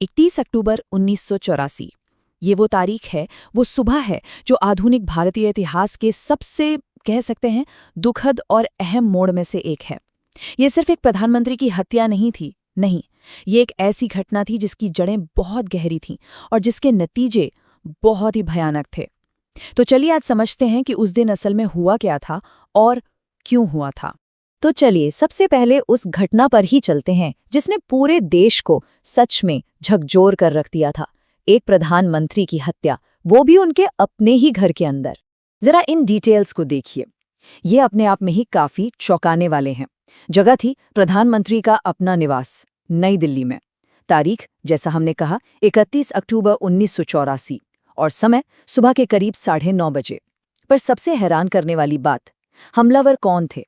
31 अक्टूबर 1984। ये वो तारीख है, वो सुबह है जो आधुनिक भारतीय इतिहास के सबसे कह सकते हैं दुखद और अहम मोड़ में से एक है। ये सिर्फ एक प्रधानमंत्री की हत्या नहीं थी, नहीं, ये एक ऐसी घटना थी जिसकी जड़ें बहुत गहरी थीं और जिसके नतीजे बहुत ही भयानक थे। तो चलिए आज समझते हैं कि उस दिन असल में हुआ क्या था और क्यों हुआ था। तो चलिए सबसे पहले उस घटना पर ही चलते हैं जिसने पूरे देश को सच में झकझोर कर रख दिया था। एक प्रधानमंत्री की हत्या, वो भी उनके अपने ही घर के अंदर। जरा इन डिटेल्स को देखिए, ये अपने आप में ही काफी चौंकाने वाले हैं। जगह थी प्रधानमंत्री का अपना निवास, नई दिल्ली में। तारीख जैसा हमने कहा 31 अक्टूबर 1984 और समय सुबह के करीब 9:30 बजे। पर सबसे हैरान करने वाली बात, हमलावर कौन थे?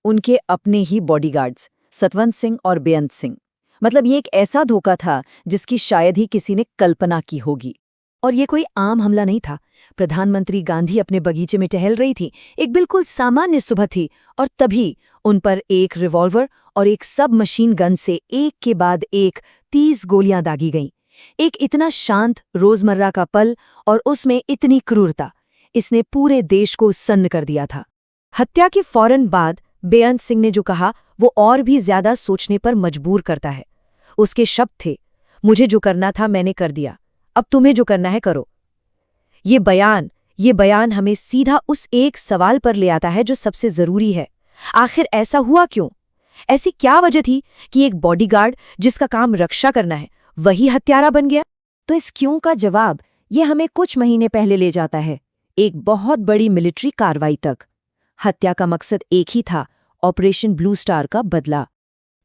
उनके अपने ही बॉडीगार्ड्स सतवंत सिंह और बेअंत सिंह। मतलब ये एक ऐसा धोखा था जिसकी शायद ही किसी ने कल्पना की होगी। और ये कोई आम हमला नहीं था। प्रधानमंत्री गांधी अपने बगीचे में टहल रही थी, एक बिल्कुल सामान्य सुबह थी, और तभी उन पर एक रिवॉल्वर और एक सब मशीन गन से एक के बाद एक 30 गोलियां दागी गईं। एक इतना शांत रोजमर्रा का पल और उसमें इतनी क्रूरता, इसने पूरे देश को सन्न कर दिया था। हत्या के फौरन बाद बेअंत सिंह ने जो कहा वो और भी ज्यादा सोचने पर मजबूर करता है। उसके शब्द थे, मुझे जो करना था मैंने कर दिया, अब तुम्हें जो करना है करो। ये बयान हमें सीधा उस एक सवाल पर ले आता है जो सबसे जरूरी है। आखिर ऐसा हुआ क्यों? ऐसी क्या वजह थी कि एक बॉडीगार्ड जिसका काम रक्षा करना है वही हत्यारा बन गया? तो इस क्यों का जवाब ये हमें कुछ महीने पहले ले जाता है, एक बहुत बड़ी मिलिट्री कार्रवाई तक। हत्या का मकसद एक ही था, ऑपरेशन ब्लू स्टार का बदला।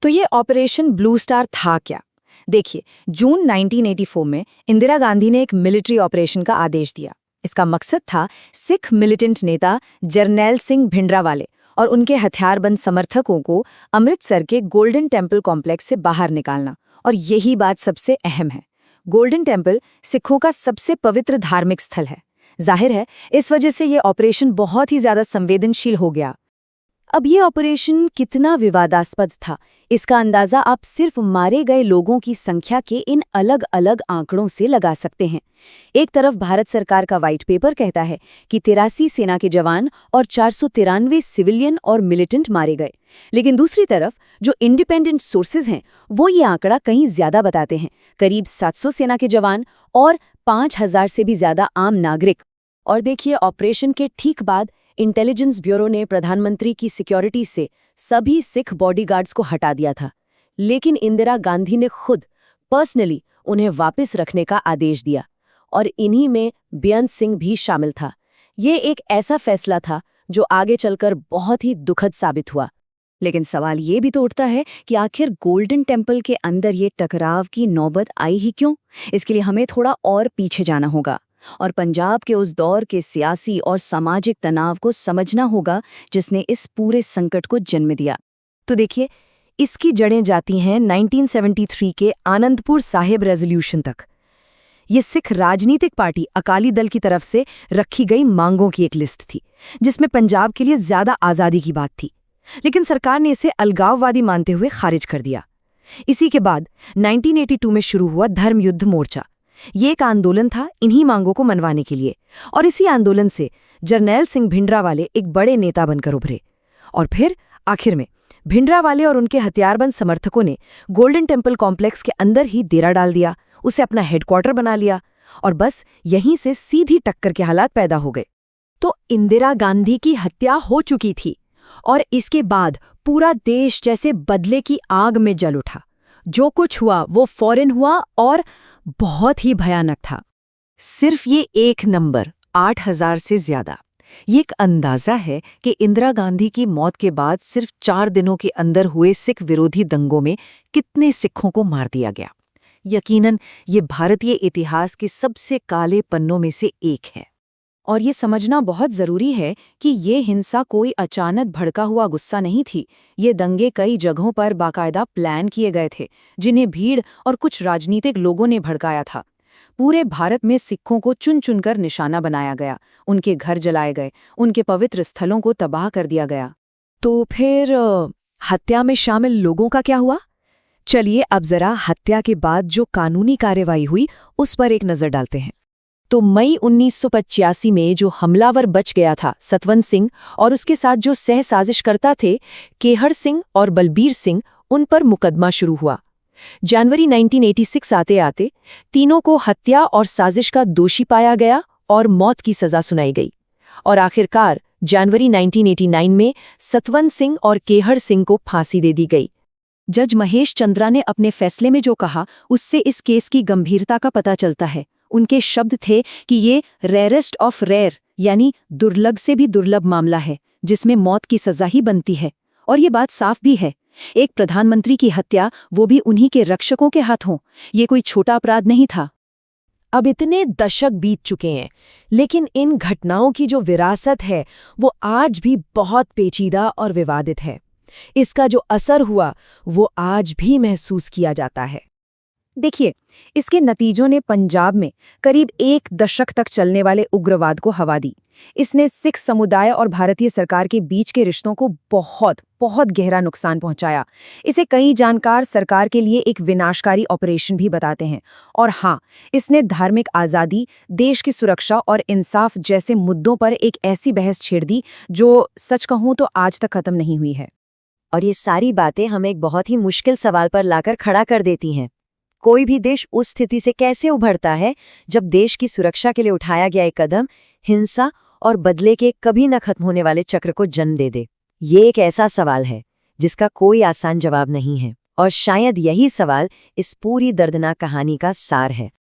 तो ये ऑपरेशन ब्लू स्टार था क्या? देखिए, जून 1984 में इंदिरा गांधी ने एक मिलिट्री ऑपरेशन का आदेश दिया। इसका मकसद था सिख मिलिटेंट नेता जरनैल सिंह भिंडरावाले और उनके हथियारबंद समर्थकों को अमृतसर के गोल्डन टेम्पल कॉम्प्लेक्स से बाहर निकालना। और यही बात सबसे अहम है, गोल्डन टेम्पल सिखों का सबसे पवित्र धार्मिक स्थल है। जाहिर है इस वजह से ये ऑपरेशन बहुत ही ज्यादा संवेदनशील हो गया। अब ये ऑपरेशन कितना विवादास्पद था, इसका अंदाजा आप सिर्फ मारे गए लोगों की संख्या के इन अलग अलग आंकड़ों से लगा सकते हैं। एक तरफ भारत सरकार का व्हाइट पेपर कहता है कि 83 सेना के जवान और 493 सिविलियन और मिलिटेंट मारे गए, लेकिन दूसरी तरफ जो इंडिपेंडेंट सोर्सेज हैं वो ये आंकड़ा कहीं ज्यादा बताते हैं, करीब 700 सेना के जवान और 5000 से भी ज्यादा आम नागरिक। और देखिए, ऑपरेशन के ठीक बाद इंटेलिजेंस ब्यूरो ने प्रधानमंत्री की सिक्योरिटी से सभी सिख बॉडीगार्ड्स को हटा दिया था, लेकिन इंदिरा गांधी ने खुद पर्सनली उन्हें वापस रखने का आदेश दिया, और इन्हीं में बेअंत सिंह भी शामिल था। ये एक ऐसा फैसला था जो आगे चलकर बहुत ही दुखद साबित हुआ। लेकिन सवाल ये भी तो उठता है कि आखिर गोल्डन टेम्पल के अंदर ये टकराव की नौबत आई ही क्यों? इसके लिए हमें थोड़ा और पीछे जाना होगा और पंजाब के उस दौर के सियासी और सामाजिक तनाव को समझना होगा जिसने इस पूरे संकट को जन्म दिया। तो देखिए, इसकी जड़ें जाती हैं 1973 के आनंदपुर साहिब रेजोल्यूशन तक। ये सिख राजनीतिक पार्टी अकाली दल की तरफ से रखी गई मांगों की एक लिस्ट थी, जिसमें पंजाब के लिए ज्यादा आज़ादी की बात थी, लेकिन सरकार ने इसे अलगाववादी मानते हुए खारिज कर दिया। इसी के बाद 1982 में शुरू हुआ धर्म युद्ध मोर्चा। ये एक आंदोलन था इन्हीं मांगों को मनवाने के लिए, और इसी आंदोलन से जरनैल सिंह भिंडरावाले एक बड़े नेता बनकर उभरे। और फिर आखिर में भिंडरावाले और उनके हथियारबंद समर्थकों ने गोल्डन टेम्पल कॉम्प्लेक्स के अंदर ही डेरा डाल दिया, उसे अपना हेडक्वार्टर बना लिया, और बस यहीं से सीधी टक्कर के हालात पैदा हो गए। तो इंदिरा गांधी की हत्या हो चुकी थी और इसके बाद पूरा देश जैसे बदले की आग में जल उठा। जो कुछ हुआ वो फौरन हुआ और बहुत ही भयानक था। सिर्फ ये एक नंबर 8000 से ज्यादा, ये एक अंदाजा है कि इंदिरा गांधी की मौत के बाद सिर्फ 4 दिनों के अंदर हुए सिख विरोधी दंगों में कितने सिखों को मार दिया गया। यकीनन ये भारतीय इतिहास के सबसे काले पन्नों में से एक है। और ये समझना बहुत जरूरी है कि ये हिंसा कोई अचानक भड़का हुआ गुस्सा नहीं थी। ये दंगे कई जगहों पर बाकायदा प्लान किए गए थे, जिन्हें भीड़ और कुछ राजनीतिक लोगों ने भड़काया था। पूरे भारत में सिखों को चुन चुनकर निशाना बनाया गया, उनके घर जलाए गए, उनके पवित्र स्थलों को तबाह कर दिया गया। तो फिर हत्या में शामिल लोगों का क्या हुआ? चलिए अब जरा हत्या के बाद जो कानूनी कार्यवाही हुई उस पर एक नजर डालते हैं। तो मई 1985 में जो हमलावर बच गया था सतवंत सिंह और उसके साथ जो सह साजिशकर्ता थे केहर सिंह और बलबीर सिंह, उन पर मुकदमा शुरू हुआ। जनवरी 1986 आते आते तीनों को हत्या और साजिश का दोषी पाया गया और मौत की सजा सुनाई गई। और आखिरकार जनवरी 1989 में सतवंत सिंह और केहर सिंह को फांसी दे दी गई। जज महेश चंद्रा ने अपने फैसले में जो कहा उससे इस केस की गंभीरता का पता चलता है। उनके शब्द थे कि ये रेयरेस्ट ऑफ रेयर यानी दुर्लभ से भी दुर्लभ मामला है जिसमें मौत की सजा ही बनती है। और ये बात साफ भी है, एक प्रधानमंत्री की हत्या, वो भी उन्हीं के रक्षकों के हाथों, ये कोई छोटा अपराध नहीं था। अब इतने दशक बीत चुके हैं, लेकिन इन घटनाओं की जो विरासत है वो आज भी बहुत पेचीदा और विवादित है। इसका जो असर हुआ वो आज भी महसूस किया जाता है। देखिए, इसके नतीजों ने पंजाब में करीब 1 दशक तक चलने वाले उग्रवाद को हवा दी। इसने सिख समुदाय और भारतीय सरकार के बीच के रिश्तों को बहुत बहुत गहरा नुकसान पहुंचाया। इसे कई जानकार सरकार के लिए एक विनाशकारी ऑपरेशन भी बताते हैं। और हाँ, इसने धार्मिक आज़ादी, देश की सुरक्षा और इंसाफ जैसे मुद्दों पर एक ऐसी बहस छेड़ दी जो सच कहूं तो आज तक खत्म नहीं हुई है। और ये सारी बातें हमें एक बहुत ही मुश्किल सवाल पर लाकर खड़ा कर देती हैं। कोई भी देश उस स्थिति से कैसे उभरता है जब देश की सुरक्षा के लिए उठाया गया एक कदम हिंसा और बदले के कभी न खत्म होने वाले चक्र को जन्म दे दे? ये एक ऐसा सवाल है जिसका कोई आसान जवाब नहीं है, और शायद यही सवाल इस पूरी दर्दनाक कहानी का सार है।